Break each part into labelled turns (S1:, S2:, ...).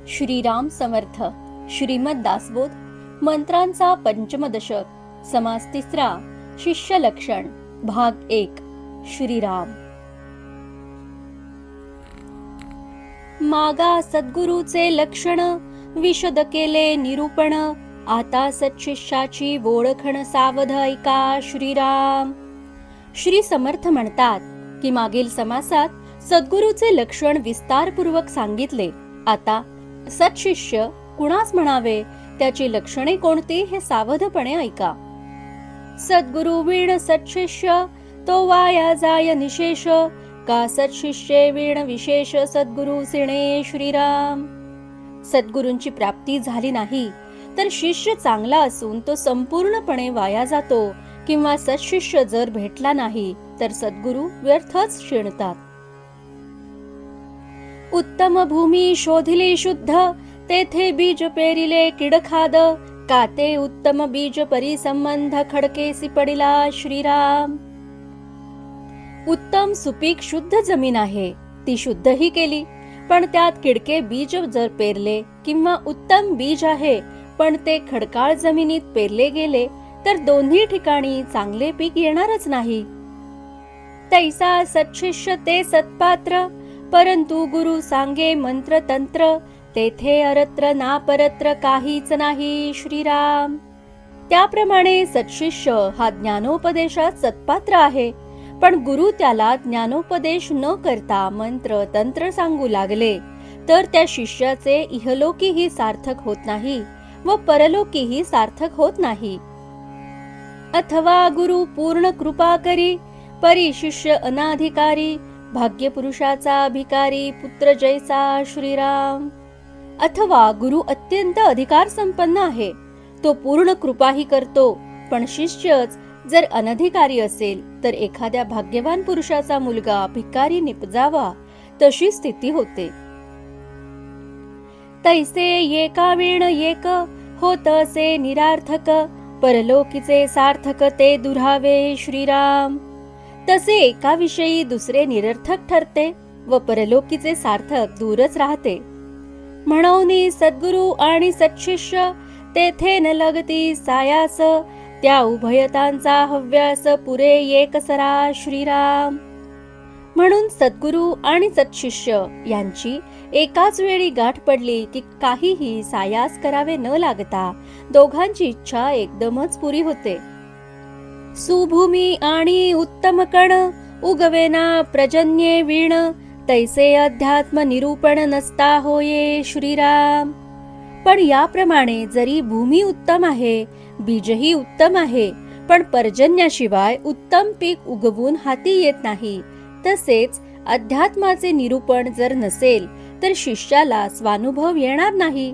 S1: श्रीराम समर्थ. श्रीमद दासबोध मंत्रांचा पंचम दशक, समास तिसरा, शिष्य लक्षण, भाग 1. श्रीराम. मागा सद्गुरूचे लक्षण विशद केले निरूपण, आता सत्शिष्याची ओळखण सावध ऐका श्रीराम. श्री समर्थ म्हणतात की मागील समासात सद्गुरूचे लक्षण विस्तारपूर्वक सांगितले. आता सत्शिष्य कुणास म्हणावे, त्याची लक्षणे कोणती हे सावधपणे ऐका. सद्गुरु वीण सत्शिष्य तो वाया जाय निशेष, का सत्शिष्ये वीण विशेष सद्गुरु सिणे श्रीराम. सद्गुरूंची प्राप्ती झाली नाही तर शिष्य चांगला असून तो संपूर्णपणे वाया जातो, किंवा सत्शिष्य जर भेटला नाही तर सद्गुरु व्यर्थच शिणतात. उत्तम भूमी शोधिली शुद्ध, तेथे बीज पेरिले किडखाद, का ते उत्तम बीज परिसंबंध खडकेसी पडिला श्रीराम. उत्तम सुपीक शुद्ध जमीन आहे, ती शुद्धही केली, पण त्यात किडके बीज जर पेरले, किंवा उत्तम बीज आहे पण ते खडकाळ जमिनीत पेरले गेले, तर दोन्ही ठिकाणी चांगले पीक येणारच नाही. तैसा सत्शिष्य ते सत्पात्र, परंतु गुरु सांगे मंत्र तंत्र, तेथे अरत्र ना परत्र काहीच नाही श्रीराम. त्याप्रमाणे सत्शिष्य हा ज्ञानोपदेशात सत्पात्र आहे, पण गुरु त्याला ज्ञानोपदेश न करता मंत्र तंत्र सांगू लागले तर त्या शिष्याचे इहलोकीही सार्थक होत नाही व परलोकीही सार्थक होत नाही. अथवा गुरु पूर्ण कृपा करी, परी शिष्य अनाधिकारी, भाग्यपुरुषाचा अभिकारी पुत्र जैसा श्रीराम. अथवा गुरु अत्यंत अधिकार संपन्न आहे, तो पूर्ण कृपाही करतो, पण शिष्यच जर अनधिकारी असेल तर एखाद्या भाग्यवान पुरुषाचा मुलगा भिकारी निपजावा तशी स्थिती होते. तैसे एका वेण एक होत असे निरार्थक, परलोकीचे सार्थक ते दुरावे श्रीराम. तसे एका विषयी दुसरे निरर्थक ठरते व परलोकीचे सार्थक दूरच राहते. म्हणून सद्गुरु आणि सत्शिष्य तेथे न लगती सायास, त्या उभयतांचा हव्यास पुरे एकसरा श्रीराम. म्हणून सद्गुरु आणि सत्शिष्य यांची एकाच वेळी गाठ पडली की काहीही सायास करावे न लागता दोघांची इच्छा एकदमच पुरी होते. सुभूमी आणि उत्तम कण, उगवेना प्रजन्ये वीण, तैसे अध्यात्म निरूपण नसता होये श्रीराम. पण याप्रमाणे जरी भूमी उत्तम आहे, बीजही उत्तम आहे, पण पर्जन्याशिवाय उत्तम पीक उगवून हाती येत नाही, तसेच अध्यात्माचे निरूपण जर नसेल तर शिष्याला स्वानुभव येणार नाही.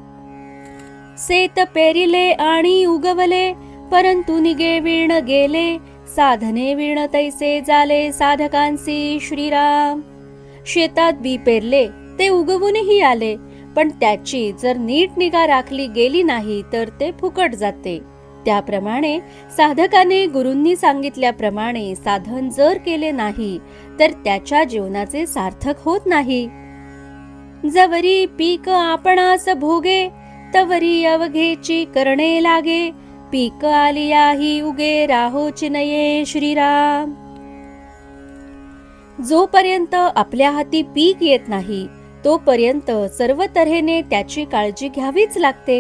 S1: सेत पेरिले आणि उगवले, परंतु निगे वीण गेले, साधने वीण तैसे झाले साधकांसी श्रीराम. शेतात बी पेरले, ते उगवूनही आले, पण त्याची जर नीट निगा राखली गेली नाही तर ते फुकट जाते. त्याप्रमाणे साधकाने गुरूंनी सांगितल्याप्रमाणे साधन जर केले नाही तर त्याच्या जीवनाचे सार्थक होत नाही. जवरी पीक आपणास भोगे, तवरी अवघेची करणे लागे, पीक आलियाही उगे राहोची नये श्रीराम. जोपर्यंत आपल्या हाती पीक येत नाही तोपर्यंत सर्व तऱ्हेने त्याची काळजी घ्यावीच लागते.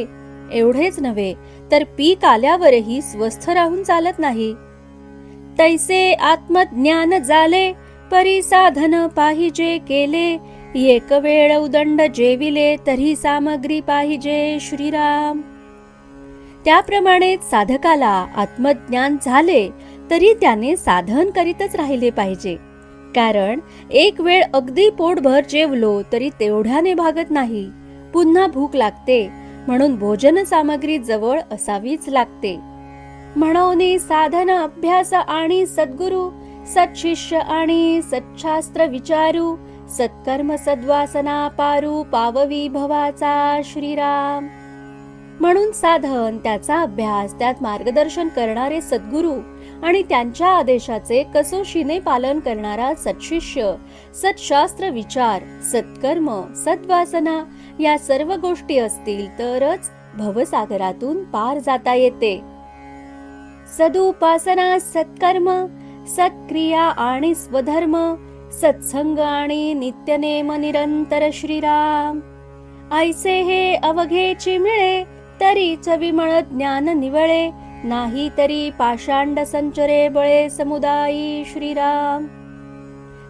S1: एवढेच नव्हे तर पीक आल्यावरही स्वस्थ राहून चालत नाही. तैसे आत्मज्ञान झाले, परी साधन पाहिजे केले, एक वेळ उदंड जेविले तरी सामग्री पाहिजे श्रीराम. त्याप्रमाणे साधकाला आत्मज्ञान झाले तरी त्याने साधन करीतच राहिले पाहिजे, कारण एक वेळ अगदी पोटभर जेवलो तरी तेवढ्याने भागत नाही, पुन्हा भूक लागते, म्हणून भोजन सामग्री जवळ असावीच लागते. म्हणून साधन अभ्यास आणि सद्गुरु, सत्शिष्य आणि सत्शास्त्र विचारू, सत्कर्म सद्वासना पारू पाववी भवाचा श्रीराम. म्हणून साधन, त्याचा अभ्यास, त्यात मार्गदर्शन करणारे सद्गुरु आणि त्यांच्या आदेशाचे कसोशीने पालन करणारा सत्शिष्य, सत्शास्त्र विचार, सत्कर्म, सद्वासना या सर्व गोष्टी असतील तरच भवसागरातून पार जाता येते. सदुपासना, सत्कर्म, सत्क्रिया आणि स्वधर्म, सत्संग आणि नित्यनेम निरंतर श्रीराम. ऐसे हे अवघेची मिळे, तरीच विमळ ज्ञान निवळे, नाही तरी पाषांड संचरे बळे समुदायी श्रीराम.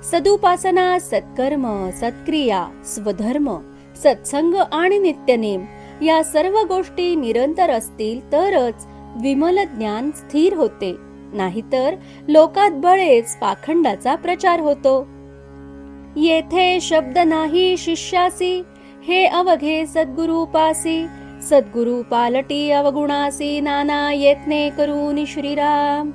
S1: सदुपासना, सत्कर्म, सत्क्रिया, स्वधर्म, सत्संग आणि नित्यनेम या सर्व गोष्टी निरंतर असतील तरच विमल ज्ञान स्थिर होते, नाहीतर लोकात बळेच पाखंडाचा प्रचार होतो. येथे शब्द नाही शिष्यासी, हे अवघे सद्गुरु पासी, सद्गुरु पालटी अवगुणासी, नाना यत्ने करून श्रीराम.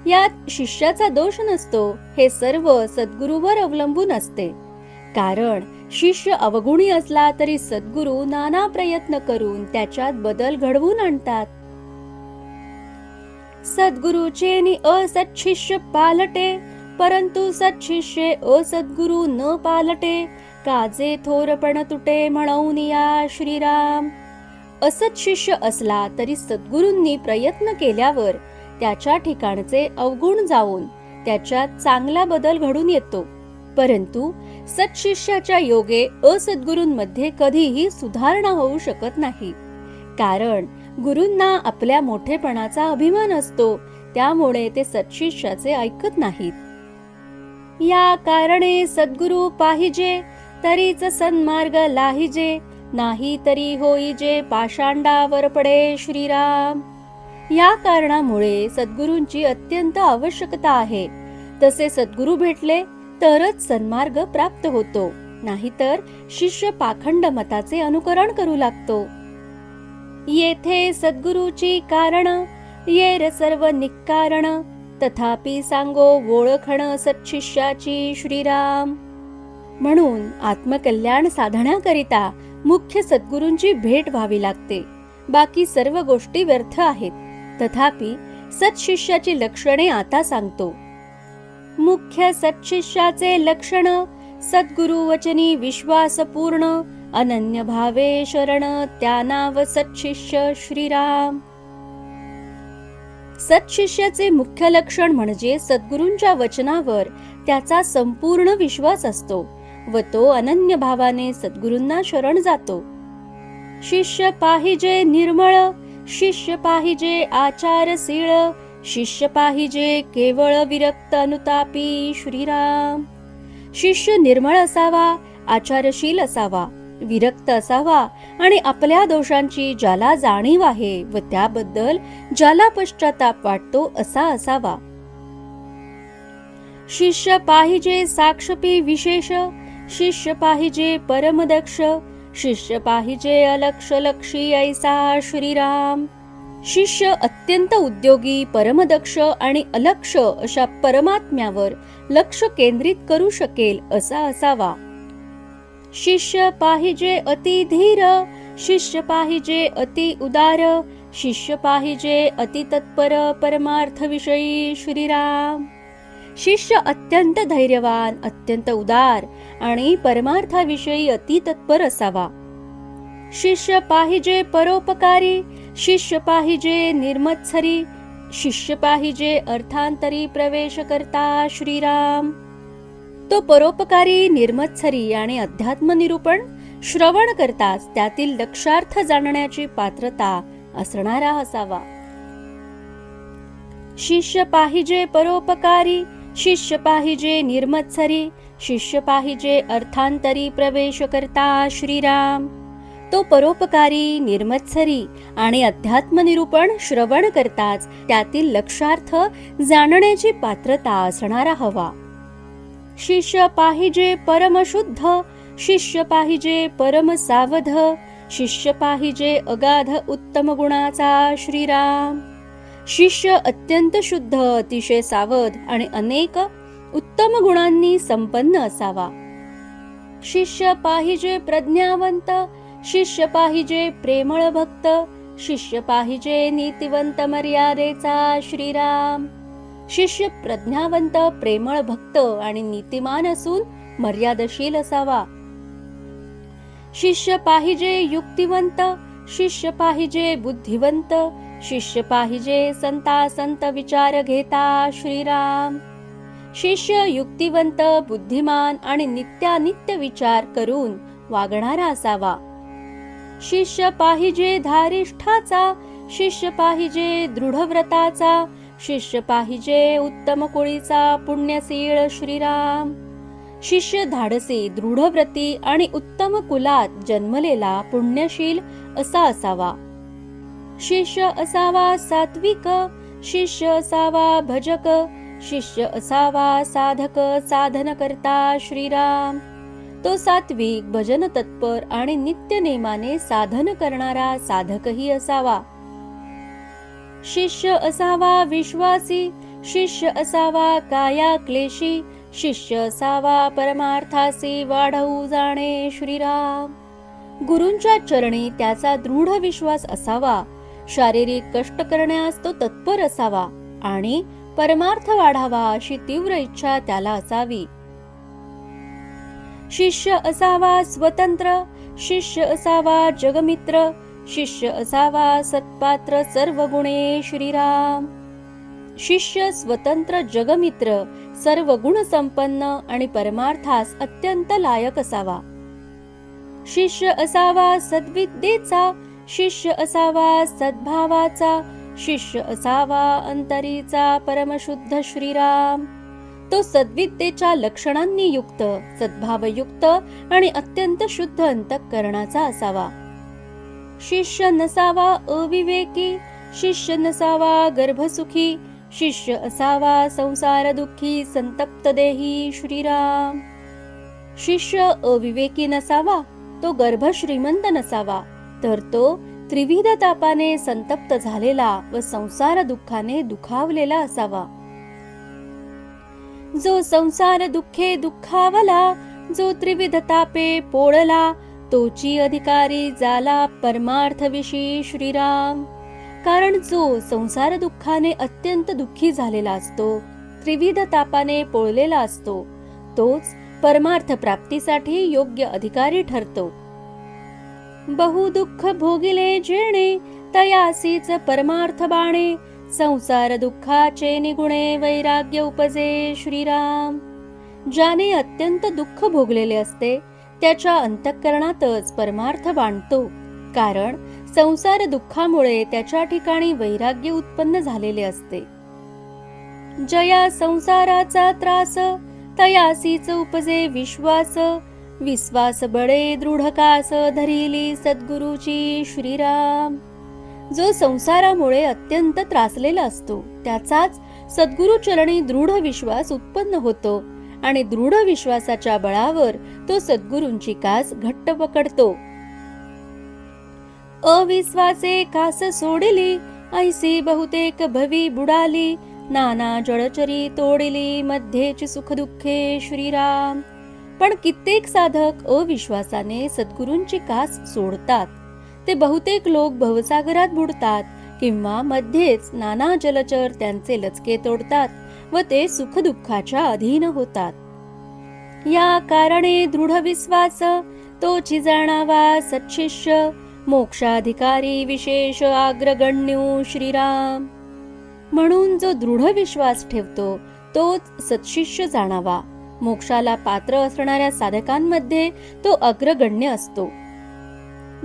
S1: यात शिष्याचा दोष नसतो, हे सर्व सद्गुरूवर अवलंबून असते. कारण शिष्य अवगुणी असला तरी सद्गुरू नाना प्रयत्न करून त्याच्यात बदल घडवून आणतात. सद्गुरूचे नि असत्शिष्य पालटे, परंतु सत्शिष्य असद्गुरु न पालटे, काजे थोरपण तुटे म्हणून या श्रीराम. असत शिष्य असला तरी सद्गुरूंनी प्रयत्न केल्यावर त्याच्या ठिकाणचे अवगुण जाऊन त्याच्यात चांगला बदल घडून येतो. परंतु सत्शिष्याच्या योगे असद्गुरूंमध्ये कधीही सुधारणा होऊ शकत नाही. कारण गुरूंना आपल्या मोठेपणाचा अभिमान असतो, त्यामुळे ते सत्शिष्याचे ऐकत नाहीत. या कारणे सद्गुरू पाहिजे, तरीच सन्मार्ग लाहिजे, नाही तरी होईजे पाषांडावर पडे श्रीराम. या कारणामुळे सद्गुरूंची अत्यंत आवश्यकता आहे. तसे सद्गुरू भेटले तरच सन्मार्ग प्राप्त होतो, नाहीतर शिष्य पाखंड मताचे अनुकरण करू लागतो. येथे सद्गुरूची कारण, येर सर्व निक्कारण, तथापि सांगो ओळखण सत्शिष्याची श्रीराम. म्हणून आत्मकल्याण साधण्याकरिता मुख्य सद्गुरूंची भेट व्हावी लागते. बाकी सर्व गोष्टी व्यर्थ आहेत. तथापि सत्शिष्याची लक्षणे आता सांगतो. मुख्य सत्शिष्याचे लक्षण, सद्गुरु वचनी विश्वास पूर्ण, अनन्य भावे शरण, त्या नाव सत्शिष्य श्रीराम. सत्शिष्याचे मुख्य लक्षण म्हणजे सद्गुरूंच्या वचनावर त्याचा संपूर्ण विश्वास असतो व तो अनन्य भावाने सद्गुरूंना शरण जातो. शिष्य पाहिजे निर्मळ, शिष्य पाहिजे आचारशील, शिष्य पाहिजे केवळ विरक्त अनुतापी श्रीराम. शिष्य निर्मळ असावा, आचारशील असावा, विरक्त असावा आणि आपल्या दोषांची ज्याला जाणीव आहे व त्याबद्दल ज्याला पश्चाताप वाटतो असा असावा. शिष्य पाहिजे साक्षपी विशेष, शिष्य पाहिजे परमदक्ष, शिष्य पाहिजे अलक्ष लक्षी ऐसा श्रीराम. शिष्य अत्यंत उद्योगी, परमदक्ष आणि अलक्ष अशा परमात्म्यावर लक्ष केंद्रित करू शकेल असा असावा. शिष्य पाहिजे अति धीर, शिष्य पाहिजे अति उदार, शिष्य पाहिजे अति तत्पर परमार्थ विषयी श्रीराम. शिष्य अत्यंत धैर्यवान, अत्यंत उदार आणि परमार्थाविषयी अति तत्पर असावा. शिष्य पाहिजे परोपकारी, शिष्य पाहिजे निर्मत्सरी, शिष्य पाहिजे अर्थांतरी प्रवेश करता श्रीराम. तो परोपकारी, निर्मत्सरी आणि अध्यात्म निरूपण श्रवण करताच त्यातील लक्षार्थ जाणण्याची पात्रता असणारा असावा. शिष्य पाहिजे परोपकारी, शिष्य पाहिजे निर्मत्सरी, शिष्य पाहिजे अर्थांतरी प्रवेश करता श्रीराम. तो परोपकारी, निर्मत्सरी आणि अध्यात्म निरूपण श्रवण करताच त्यातील लक्षार्थ जाणण्याची पात्रता असणारा हवा. शिष्य पाहिजे परमशुद्ध, शिष्य पाहिजे परम सावध, शिष्य पाहिजे अगाध उत्तम गुणाचा श्रीराम. शिष्य अत्यंत शुद्ध, अतिशय सावध आणि अनेक उत्तम गुणांनी संपन्न असावा. शिष्य पाहिजे प्रज्ञावंत, शिष्य पाहिजे प्रेमळ भक्त, शिष्य पाहिजे नीतिवंत मर्यादेचा श्रीराम. शिष्य प्रज्ञावंत, प्रेमळ, भक्त आणि नीतिमान असून मर्यादशील असावा. शिष्य पाहिजे युक्तिवंत, शिष्य पाहिजे बुद्धिवंत, शिष्य पाहिजे संता संत विचार घेता श्रीराम. शिष्य युक्तिवंत, बुद्धिमान आणि नित्यानित्य विचार करून वागणारा असावा. शिष्य पाहिजे धारिष्ठाचा, शिष्य पाहिजे दृढव्रताचा, शिष्य पाहिजे उत्तम कुळीचा, पुण्यशील श्रीराम. शिष्य धाडसी, दृढव्रती आणि उत्तम कुलात जन्मलेला पुण्यशील असा असावा. शिष्य असावा सात्विक, शिष्य असावा भजक, शिष्य असावा साधक, साधन करता श्रीराम. तो सात्विक, भजन तत्पर आणि नित्य नेमाने साधन करणारा साधकही असावा. शिष्य असावा विश्वासी, शिष्य असावा काया क्लेशी, शिष्य असावा परमार्थासी वाढवू जाणे श्रीराम. गुरूंच्या चरणी त्याचा दृढ विश्वास असावा. शारीरिक कष्ट करण्यास तो तत्पर असावा आणि परमार्थ वाढावा अशी तीव्र इच्छा त्याला असावी. शिष्य असावा स्वतंत्र, शिष्य असावा जगमित्र, शिष्य असावा सत्पात्र, सर्व गुणे श्रीराम. शिष्य स्वतंत्र, जगमित्र, सर्व गुण संपन्न आणि परमार्थास अत्यंत लायक असावा. शिष्य असावा सद्विद्येचा, शिष्य असावा सद्भावाचा, शिष्य असावा अंतरीचा, परमशुद्ध श्रीराम. तो सद्विद्येच्या लक्षणांनी युक्त, सद्भावयुक्त आणि अत्यंत शुद्ध अंतःकरणाचा असावा. शिष्य नसावा अविवेकी, शिष्य नसावा गर्भसुखी, शिष्य असावा संसार दुःखी, संतप्त देही श्रीराम. शिष्य अविवेकी नसावा, तो गर्भ श्रीमंत नसावा, तर तो त्रिविध तापाने संतप्त झालेला व संसार दुःखाने दुखावलेला असावा. जो संसार दुःखे दुःखावला, जो त्रिविध तापे पोळला, तोची अधिकारी झाला परमार्थ विषयी श्रीराम. कारण जो संसार दुःखाने अत्यंत दुःखी झालेला असतो, त्रिविध तापाने पोळलेला असतो, तोच परमार्थ प्राप्तीसाठी योग्य अधिकारी ठरतो. बहु दुःख भोगिले जेणे, तयासीच परमार्थ बाणे, संसार दुःखाचे निगुणे वैराग्य उपजे श्रीराम. ज्याने अत्यंत दुःख भोगलेले असते त्याच्या अंतःकरणातच परमार्थ बांधतो, कारण संसार दुःखामुळे त्याच्या ठिकाणी वैराग्य उत्पन्न झालेले असते. जया संसाराचा त्रास, तयासीच उपजे विश्वास, विश्वास बळे दृढकास, धरिली सद्गुरूची श्रीराम. जो संसारामुळे अत्यंत त्रासलेला असतो त्याचाच सद्गुरु चरणी दृढ विश्वास उत्पन्न होतो आणि दृढ विश्वासाच्या बळावर तो सद्गुरूंची कास घट्ट पकडतो. अविश्वासे कास सोडिली, ऐसी बहुतेक भवी बुडाली, नाना जळचरी तोडिली, मध्येची सुख दुःखे श्रीराम. पण कित्येक साधक अविश्वासाने सद्गुरूंची कास सोडतात. ते बहुतेक लोक भवसागरात बुडतात किंवा मध्येच नाना जलचर त्यांचे लचके तोडतात व ते सुख दुःखाच्या अधीन होतात. या कारणे दृढ विश्वास तोची जाणावा सत्शिष्य, मोक्षाधिकारी विशेष अग्रगण्यो श्रीराम. म्हणून जो दृढ विश्वास ठेवतो तोच सत्शिष्य जाणावा. मोक्षाला पात्र असणाऱ्या साधकांमध्ये तो अग्रगण्य असतो.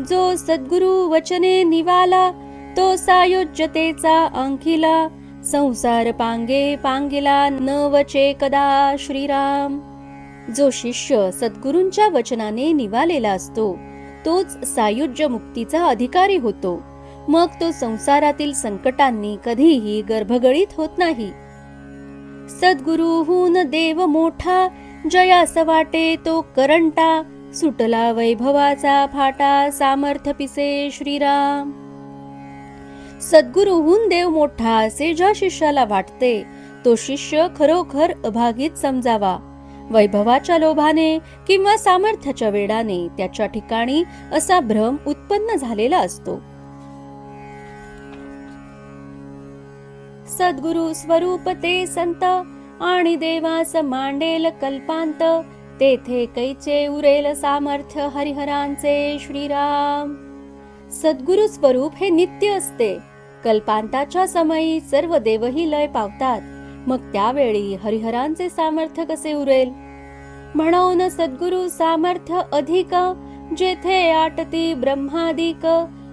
S1: जो सद्गुरु वचने निवाला, तो सायुज्यतेचा अंकिला, संसार पांगे पांगिला न वचे कदा श्रीराम. जो शिष्य सद्गुरूंच्या वचनाने निवालेला असतो तोच सायुज्य मुक्तीचा अधिकारी होतो. मग तो संसारातील संकटांनी कधीही गर्भगळीत होत नाही. सद्गुरूहून देव मोठा, जयास वाटे तो करंटा, सुटला वैभवाचा फाटा, सामर्थ्य पिसे श्रीराम. सद्गुरूहून देव मोठा असे ज्या शिष्याला वाटते तो शिष्य खरोखर अभागीत समजावा. वैभवाच्या लोभाने किंवा सामर्थ्याच्या वेडाने त्याच्या ठिकाणी असा भ्रम उत्पन्न झालेला असतो. सद्गुरु स्वरूप ते संत, आणि देवास मांडेल कल्पांत, तेथे कैचे उरेल सामर्थ्य हरिहरांचे श्रीराम. सद्गुरु स्वरूप हे नित्य असते. कल्पांताच्या समयी सर्व देवही लय पावतात, मग त्यावेळी हरिहरांचे सामर्थ्य कसे उरेल? म्हणून सद्गुरु सामर्थ्य अधिक, जेथे आटती ब्रह्मादिक,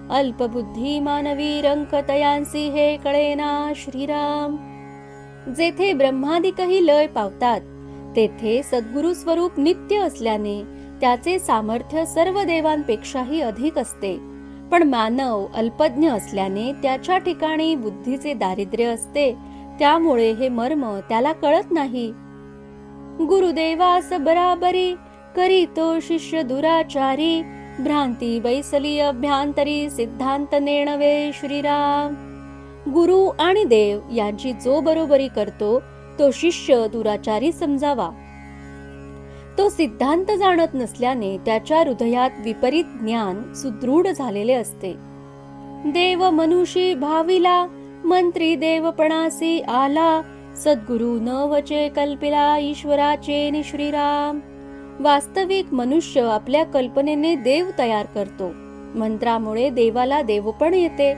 S1: अल्पबुद्धी मानवी रंक तयांसी हे कळेना श्रीराम. जेथे ब्रह्मादिकही लय पावतात, तेथे सद्गुरु स्वरूप नित्य असल्याने त्याचे सामर्थ्य सर्व देवांपेक्षाही अधिक असते. पण मानव अल्पज्ञ असल्याने त्याच्या ठिकाणी बुद्धीचे दारिद्र्य असते, त्यामुळे हे मर्म त्याला कळत नाही. गुरुदेवास बराबरी, करीतो शिष्य दुराचारी, भ्रांती बैसली अभ्यांतरी, सिद्धांत नेणवे श्रीराम. गुरु आणि देव यांची जो बरोबरी करतो, तो शिष्य दुराचारी समजावा. तो सिद्धांत जाणत नसल्याने त्याच्या हृदयात विपरीत ज्ञान सुदृढ झालेले असते. देव मनुष्य भाविला, मंत्री देवपणासी आला, सद्गुरु न वचे कल्पिला, ईश्वराचे नि श्रीराम. वास्तविक मनुष्य आपल्या कल्पनेने देव तयार करतो. मंत्रामुळे देवाला देवपण येते,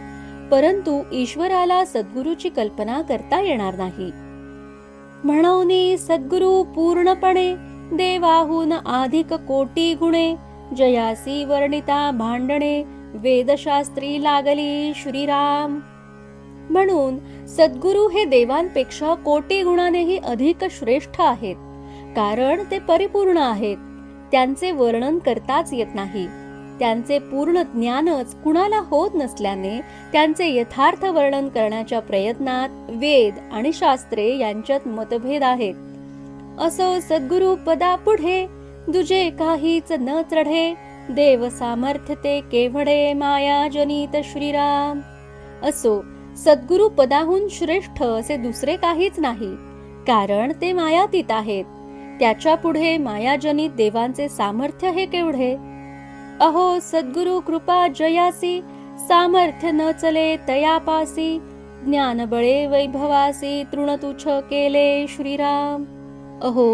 S1: परंतु ईश्वराला सद्गुरूची कल्पना करता येणार नाही. म्हणून सद्गुरु पूर्णपणे, देवाहून अधिक कोटी गुणे, जयासी वर्णिता भांडणे, वेदशास्त्री लागली श्रीराम. म्हणून सद्गुरु हे देवांपेक्षा कोटी गुणानेही अधिक श्रेष्ठ आहेत, कारण ते परिपूर्ण आहेत. त्यांचे वर्णन करताच येत नाही. त्यांचे पूर्ण ज्ञानच कुणाला होत नसल्याने त्यांचे यथार्थ वर्णन करण्याच्या प्रयत्नात वेद आणि शास्त्रे यांच्यात मतभेद आहेत. असो सद्गुरु पदा पुढे, दुजे काहीच न चढे, देव सामर्थ्य ते केवढे, माया जनित श्रीराम. असो सद्गुरु पदाहून श्रेष्ठ असे दुसरे काहीच नाही, कारण ते मायातीत आहेत. त्याच्या पुढे मायाजनित देवांचे सामर्थ्य हे केवढे. अहो सद्गुरु कृपा जयासी, सामर्थ्य न चले तयापासी, ज्ञान बळे वैभवासी, तृणतुच्छ केले श्रीराम. अहो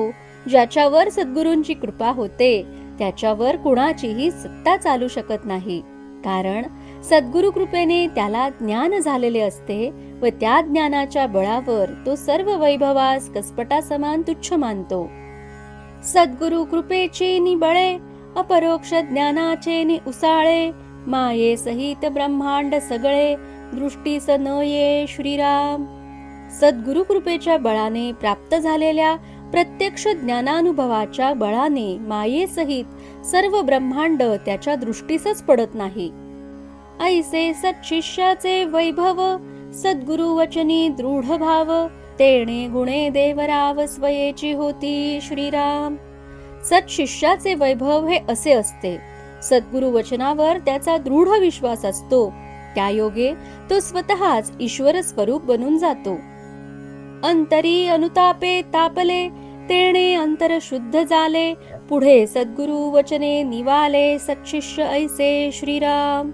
S1: ज्याच्यावर सद्गुरूंची कृपा होते, त्याच्यावर कुणाचीही सत्ता चालू शकत नाही, कारण सद्गुरु कृपेने त्याला ज्ञान झालेले असते व त्या ज्ञानाच्या बळावर तो सर्व वैभवास कसपटा समान तुच्छ मानतो. सद्गुरु कृपेचे नि बळे, अपरोक्ष ज्ञानाचे नि उसाळे, माये सहित ब्रह्मांड सगळे, दृष्टीस न ये श्रीराम. सद्गुरु कृपेच्या बळाने प्राप्त झालेल्या प्रत्यक्ष ज्ञानानुभवाच्या बळाने मायेसहित सर्व ब्रह्मांड त्याच्या दृष्टीसच पडत नाही. ऐसे सत्शिष्याचे वैभव, सद्गुरु वचनी दृढ भाव, तेणे गुणे देवराव स्वयेची होती श्रीराम. सत्शिष्याचे वैभव हे असे असते, सद्गुरु वचनावर त्याचा दृढ विश्वास असतो, त्यायोगे तो स्वतःच ईश्वर स्वरूप बनून जातो. अंतरी अनुतापे तापले, तेणे अंतर शुद्ध झाले, पुढे सद्गुरु वचने निवाले, सत्शिष्य ऐसे श्रीराम.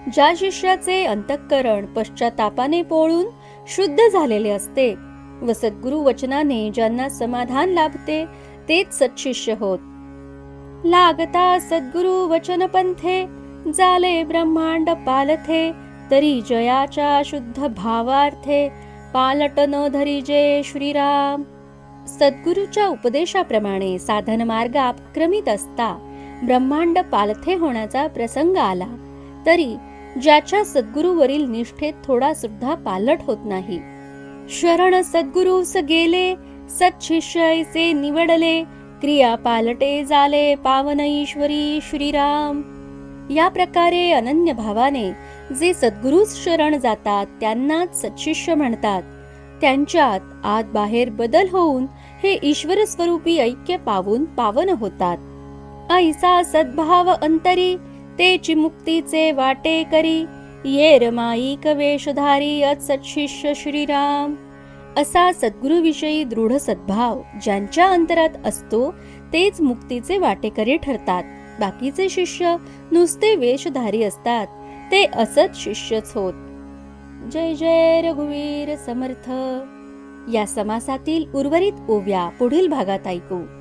S1: ज्या शिष्याचे अंतःकरण पश्चातापाने पोळून शुद्ध झालेले असते व सद्गुरु वचनाने ज्यांना समाधान लाभते, तेच सत्शिष्य होत. लागता सद्गुरु वचन पंथे, झाले ब्रह्मांड पालथे, तरी जयाच्या शुद्ध भावार्थे, पालट न धरिजे श्रीराम. सद्गुरूच्या उपदेशाप्रमाणे साधन मार्ग अपक्रमित असता ब्रह्मांड पालथे होण्याचा प्रसंग आला, तरी ज्याच्या सद्गुरूवरील निष्ठेत थोडा सुद्धा पालट होत नाही. शरण सद्गुरूस गेले, सत्शिष्य ऐसे निवडले, क्रिया पालटे झाले पावन ईश्वरी श्रीराम. या प्रकारे अनन्य भावाने जे सद्गुरूस शरण जातात त्यांनाच सत्शिष्य म्हणतात. त्यांच्यात आत बाहेर बदल होऊन हे ईश्वर स्वरूपी ऐक्य पावून पावन होतात. ऐसा सद्भाव अंतरी, तेची मुक्तीचे वाटे करी, ये रमाईक वेशधारी अत सत्शिष्य श्रीराम. असा सद्गुरूविषयी दृढ सद्भाव ज्यांच्या अंतरात असतो, तेच मुक्तीचे वाटेकरी ठरतात. बाकीचे शिष्य नुसते वेशधारी असतात, ते असत शिष्यच होत. जय जय रघुवीर समर्थ. या समासातील उर्वरित ओव्या पुढील भागात ऐकू.